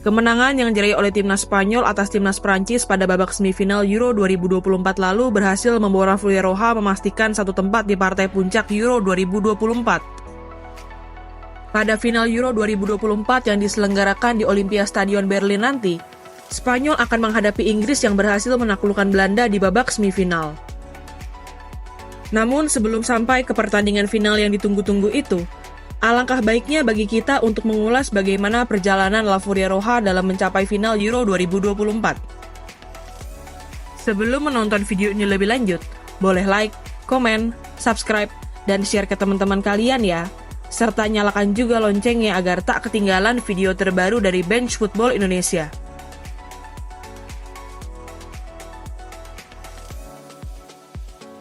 Kemenangan yang diraih oleh timnas Spanyol atas timnas Prancis pada babak semifinal Euro 2024 lalu berhasil membawa La Fuengirola memastikan satu tempat di partai puncak Euro 2024. Pada final Euro 2024 yang diselenggarakan di Olympiastadion Berlin nanti, Spanyol akan menghadapi Inggris yang berhasil menaklukkan Belanda di babak semifinal. Namun sebelum sampai ke pertandingan final yang ditunggu-tunggu itu, alangkah baiknya bagi kita untuk mengulas bagaimana perjalanan La Fuengirola dalam mencapai final Euro 2024. Sebelum menonton video ini lebih lanjut, boleh like, komen, subscribe, dan share ke teman-teman kalian ya. Serta nyalakan juga loncengnya agar tak ketinggalan video terbaru dari Bench Football Indonesia.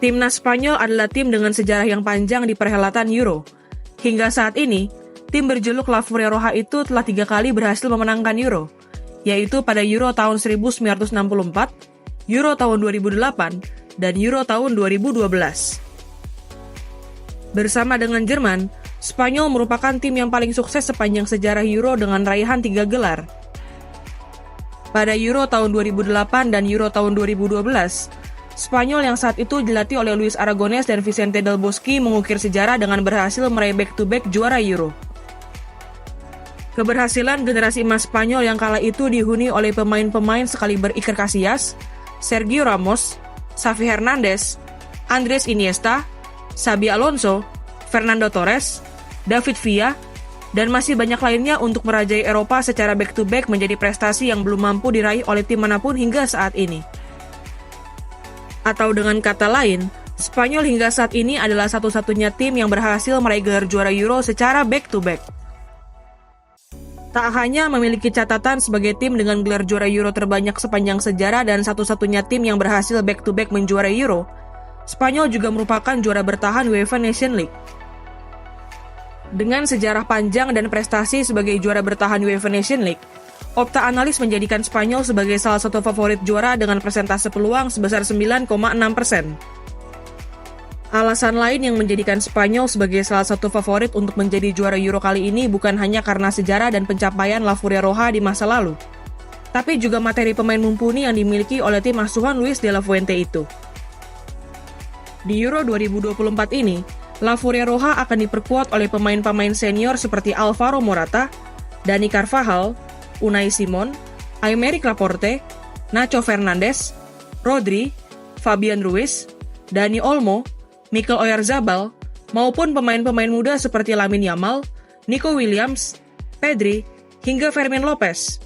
Timnas Spanyol adalah tim dengan sejarah yang panjang di perhelatan Euro. Hingga saat ini, tim berjuluk La Fuengirola itu telah 3 kali berhasil memenangkan Euro, yaitu pada Euro tahun 1964, Euro tahun 2008, dan Euro tahun 2012. Bersama dengan Jerman, Spanyol merupakan tim yang paling sukses sepanjang sejarah Euro dengan raihan 3 gelar. Pada Euro tahun 2008 dan Euro tahun 2012, Spanyol yang saat itu dilatih oleh Luis Aragonés dan Vicente Del Bosque mengukir sejarah dengan berhasil meraih back-to-back juara Euro. Keberhasilan generasi emas Spanyol yang kala itu dihuni oleh pemain-pemain sekaliber Iker Casillas, Sergio Ramos, Xavi Hernandez, Andrés Iniesta, Xabi Alonso, Fernando Torres, David Villa, dan masih banyak lainnya untuk merajai Eropa secara back-to-back menjadi prestasi yang belum mampu diraih oleh tim manapun hingga saat ini. Atau dengan kata lain, Spanyol hingga saat ini adalah satu-satunya tim yang berhasil meraih gelar juara Euro secara back-to-back. Tak hanya memiliki catatan sebagai tim dengan gelar juara Euro terbanyak sepanjang sejarah dan satu-satunya tim yang berhasil back-to-back menjuarai Euro, Spanyol juga merupakan juara bertahan UEFA Nations League. Dengan sejarah panjang dan prestasi sebagai juara bertahan UEFA Nations League, Opta Analis menjadikan Spanyol sebagai salah satu favorit juara dengan persentase peluang sebesar 9,6%. Alasan lain yang menjadikan Spanyol sebagai salah satu favorit untuk menjadi juara Euro kali ini bukan hanya karena sejarah dan pencapaian La Fuengirola di masa lalu, tapi juga materi pemain mumpuni yang dimiliki oleh tim asuhan Luis de la Fuente itu. Di Euro 2024 ini, La Fuengirola akan diperkuat oleh pemain-pemain senior seperti Alvaro Morata, Dani Carvajal, Unai Simon, Aymeric Laporte, Nacho Fernandez, Rodri, Fabian Ruiz, Dani Olmo, Mikel Oyarzabal, maupun pemain-pemain muda seperti Lamine Yamal, Nico Williams, Pedri, hingga Fermin Lopez.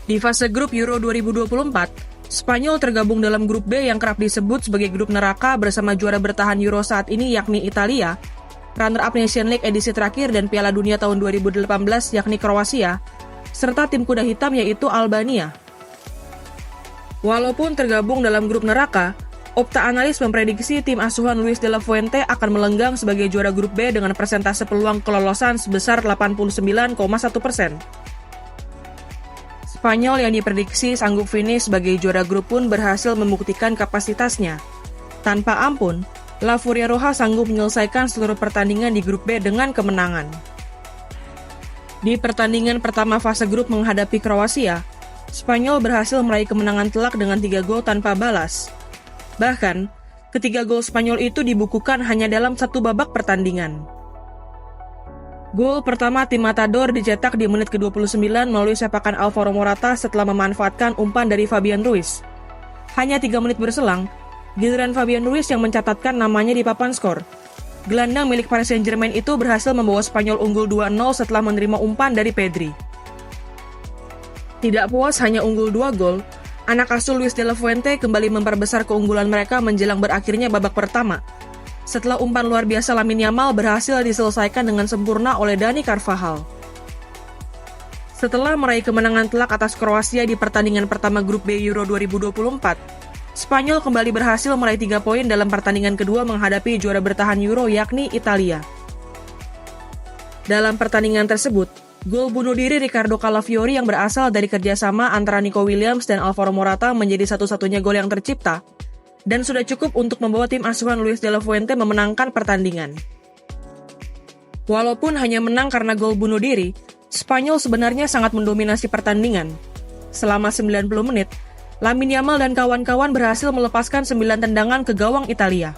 Di fase grup Euro 2024, Spanyol tergabung dalam grup B yang kerap disebut sebagai grup neraka bersama juara bertahan Euro saat ini yakni Italia, runner-up Nation League edisi terakhir dan Piala Dunia tahun 2018 yakni Kroasia, serta tim kuda hitam yaitu Albania. Walaupun tergabung dalam grup neraka, Opta Analis memprediksi tim asuhan Luis de la Fuente akan melenggang sebagai juara grup B dengan persentase peluang kelolosan sebesar 89,1%. Spanyol yang diprediksi sanggup finish sebagai juara grup pun berhasil membuktikan kapasitasnya. Tanpa ampun, La Fuengirola sanggup menyelesaikan seluruh pertandingan di grup B dengan kemenangan. Di pertandingan pertama fase grup menghadapi Kroasia, Spanyol berhasil meraih kemenangan telak dengan 3 gol tanpa balas. Bahkan, ketiga gol Spanyol itu dibukukan hanya dalam 1 babak pertandingan. Gol pertama tim Matador dicetak di menit ke-29 melalui sepakan Alvaro Morata setelah memanfaatkan umpan dari Fabian Ruiz. Hanya 3 menit berselang, giliran Fabian Ruiz yang mencatatkan namanya di papan skor. Gelandang milik Paris Saint-Germain itu berhasil membawa Spanyol unggul 2-0 setelah menerima umpan dari Pedri. Tidak puas hanya unggul 2 gol, anak asuh Luis de la Fuente kembali memperbesar keunggulan mereka menjelang berakhirnya babak pertama. Setelah umpan luar biasa Lamine Yamal berhasil diselesaikan dengan sempurna oleh Dani Carvajal. Setelah meraih kemenangan telak atas Kroasia di pertandingan pertama grup B Euro 2024, Spanyol kembali berhasil meraih 3 poin dalam pertandingan kedua menghadapi juara bertahan Euro yakni Italia. Dalam pertandingan tersebut, gol bunuh diri Ricardo Calafiori yang berasal dari kerjasama antara Nico Williams dan Alvaro Morata menjadi satu-satunya gol yang tercipta, dan sudah cukup untuk membawa tim asuhan Luis de la Fuente memenangkan pertandingan. Walaupun hanya menang karena gol bunuh diri, Spanyol sebenarnya sangat mendominasi pertandingan. Selama 90 menit, Lamine Yamal dan kawan-kawan berhasil melepaskan 9 tendangan ke gawang Italia.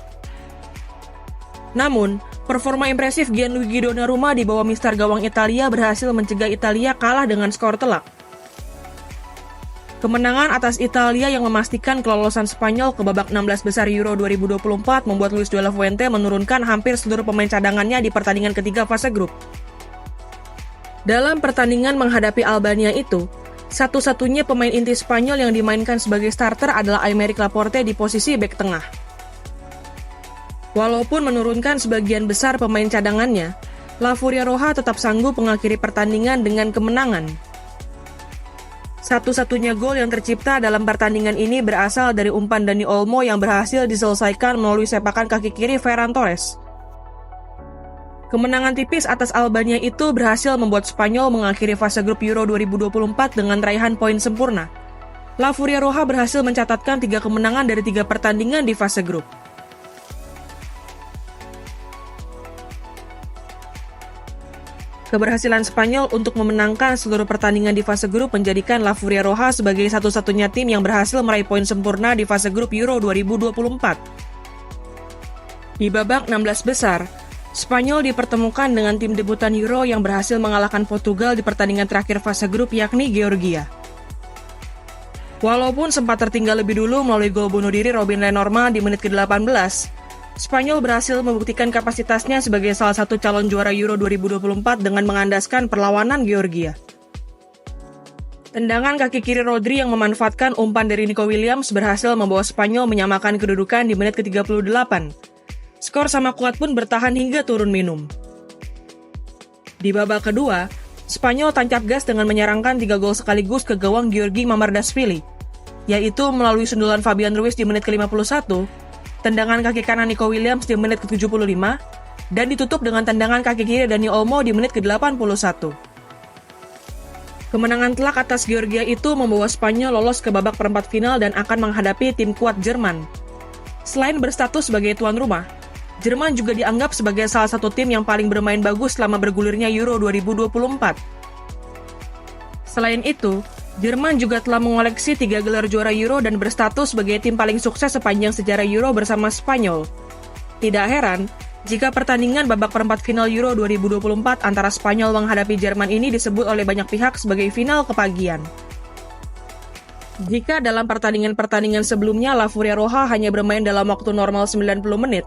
Namun, performa impresif Gianluigi Donnarumma di bawah mister gawang Italia berhasil mencegah Italia kalah dengan skor telak. Kemenangan atas Italia yang memastikan kelolosan Spanyol ke babak 16 besar Euro 2024 membuat Luis de la Fuente menurunkan hampir seluruh pemain cadangannya di pertandingan ketiga fase grup. Dalam pertandingan menghadapi Albania itu, satu-satunya pemain inti Spanyol yang dimainkan sebagai starter adalah Aymeric Laporte di posisi bek tengah. Walaupun menurunkan sebagian besar pemain cadangannya, La Furia Roja tetap sanggup mengakhiri pertandingan dengan kemenangan. Satu-satunya gol yang tercipta dalam pertandingan ini berasal dari umpan Dani Olmo yang berhasil diselesaikan melalui sepakan kaki kiri Ferran Torres. Kemenangan tipis atas Albania itu berhasil membuat Spanyol mengakhiri fase grup Euro 2024 dengan raihan poin sempurna. La Furia Roja berhasil mencatatkan 3 kemenangan dari 3 pertandingan di fase grup. Keberhasilan Spanyol untuk memenangkan seluruh pertandingan di fase grup menjadikan La Furia Roja sebagai satu-satunya tim yang berhasil meraih poin sempurna di fase grup Euro 2024. Di babak 16 besar, Spanyol dipertemukan dengan tim debutan Euro yang berhasil mengalahkan Portugal di pertandingan terakhir fase grup yakni Georgia. Walaupun sempat tertinggal lebih dulu melalui gol bunuh diri Robin Lenormand di menit ke-18, Spanyol berhasil membuktikan kapasitasnya sebagai salah satu calon juara Euro 2024 dengan mengandaskan perlawanan Georgia. Tendangan kaki kiri Rodri yang memanfaatkan umpan dari Nico Williams berhasil membawa Spanyol menyamakan kedudukan di menit ke-38. Skor sama kuat pun bertahan hingga turun minum. Di babak kedua, Spanyol tancap gas dengan menyerangkan 3 gol sekaligus ke gawang Giorgi Mamardashvili, yaitu melalui sundulan Fabian Ruiz di menit ke-51, tendangan kaki kanan Nico Williams di menit ke-75, dan ditutup dengan tendangan kaki kiri Dani Olmo di menit ke-81. Kemenangan telak atas Georgia itu membawa Spanyol lolos ke babak perempat final dan akan menghadapi tim kuat Jerman. Selain berstatus sebagai tuan rumah, Jerman juga dianggap sebagai salah satu tim yang paling bermain bagus selama bergulirnya Euro 2024. Selain itu, Jerman juga telah mengoleksi 3 gelar juara Euro dan berstatus sebagai tim paling sukses sepanjang sejarah Euro bersama Spanyol. Tidak heran, jika pertandingan babak perempat final Euro 2024 antara Spanyol menghadapi Jerman ini disebut oleh banyak pihak sebagai final kepagian. Jika dalam pertandingan-pertandingan sebelumnya La Furia Roja hanya bermain dalam waktu normal 90 menit,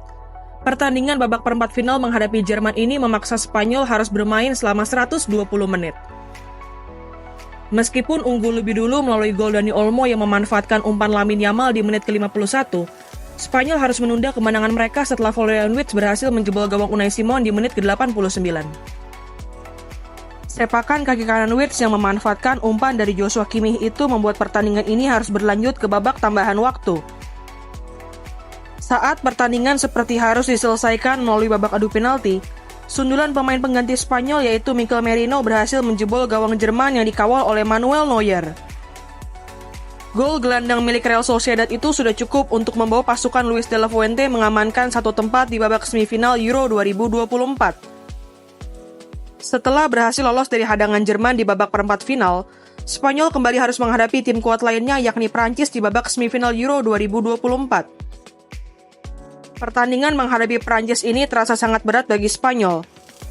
pertandingan babak perempat final menghadapi Jerman ini memaksa Spanyol harus bermain selama 120 menit. Meskipun unggul lebih dulu melalui gol Dani Olmo yang memanfaatkan umpan Lamine Yamal di menit ke-51, Spanyol harus menunda kemenangan mereka setelah Florian Wirtz berhasil menjebol gawang Unai Simon di menit ke-89. Sepakan kaki kanan Wirtz yang memanfaatkan umpan dari Joshua Kimmich itu membuat pertandingan ini harus berlanjut ke babak tambahan waktu. Saat pertandingan seperti harus diselesaikan melalui babak adu penalti, sundulan pemain pengganti Spanyol yaitu Mikel Merino berhasil menjebol gawang Jerman yang dikawal oleh Manuel Neuer. Gol gelandang milik Real Sociedad itu sudah cukup untuk membawa pasukan Luis de la Fuente mengamankan satu tempat di babak semifinal Euro 2024. Setelah berhasil lolos dari hadangan Jerman di babak perempat final, Spanyol kembali harus menghadapi tim kuat lainnya yakni Prancis di babak semifinal Euro 2024. Pertandingan menghadapi Prancis ini terasa sangat berat bagi Spanyol.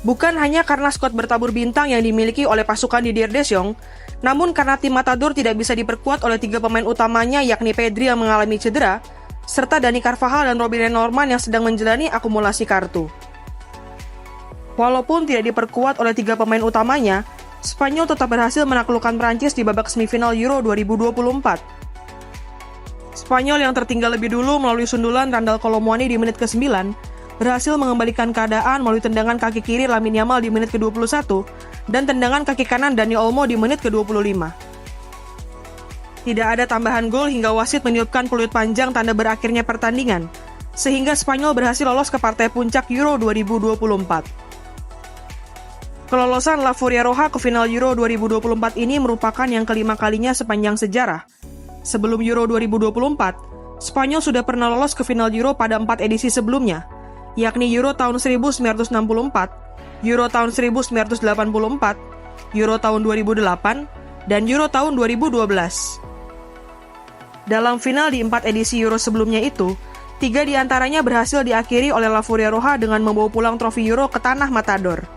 Bukan hanya karena skuad bertabur bintang yang dimiliki oleh pasukan Didier Deschamps, namun karena tim Matador tidak bisa diperkuat oleh 3 pemain utamanya yakni Pedri yang mengalami cedera, serta Dani Carvajal dan Robin Lenormand yang sedang menjalani akumulasi kartu. Walaupun tidak diperkuat oleh 3 pemain utamanya, Spanyol tetap berhasil menaklukkan Prancis di babak semifinal Euro 2024. Spanyol yang tertinggal lebih dulu melalui sundulan Randal Colomwani di menit ke-9 berhasil mengembalikan keadaan melalui tendangan kaki kiri Lamine Yamal di menit ke-21 dan tendangan kaki kanan Dani Olmo di menit ke-25. Tidak ada tambahan gol hingga wasit meniupkan peluit panjang tanda berakhirnya pertandingan, sehingga Spanyol berhasil lolos ke partai puncak Euro 2024. Kelolosan La Furia Roja ke final Euro 2024 ini merupakan yang kelima kalinya sepanjang sejarah. Sebelum Euro 2024, Spanyol sudah pernah lolos ke final Euro pada 4 edisi sebelumnya, yakni Euro tahun 1964, Euro tahun 1984, Euro tahun 2008, dan Euro tahun 2012. Dalam final di 4 edisi Euro sebelumnya itu, 3 diantaranya berhasil diakhiri oleh La Furia Roja dengan membawa pulang trofi Euro ke tanah Matador.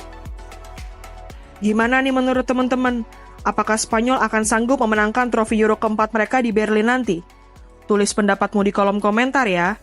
Gimana nih menurut teman-teman? Apakah Spanyol akan sanggup memenangkan trofi Euro keempat mereka di Berlin nanti? Tulis pendapatmu di kolom komentar ya.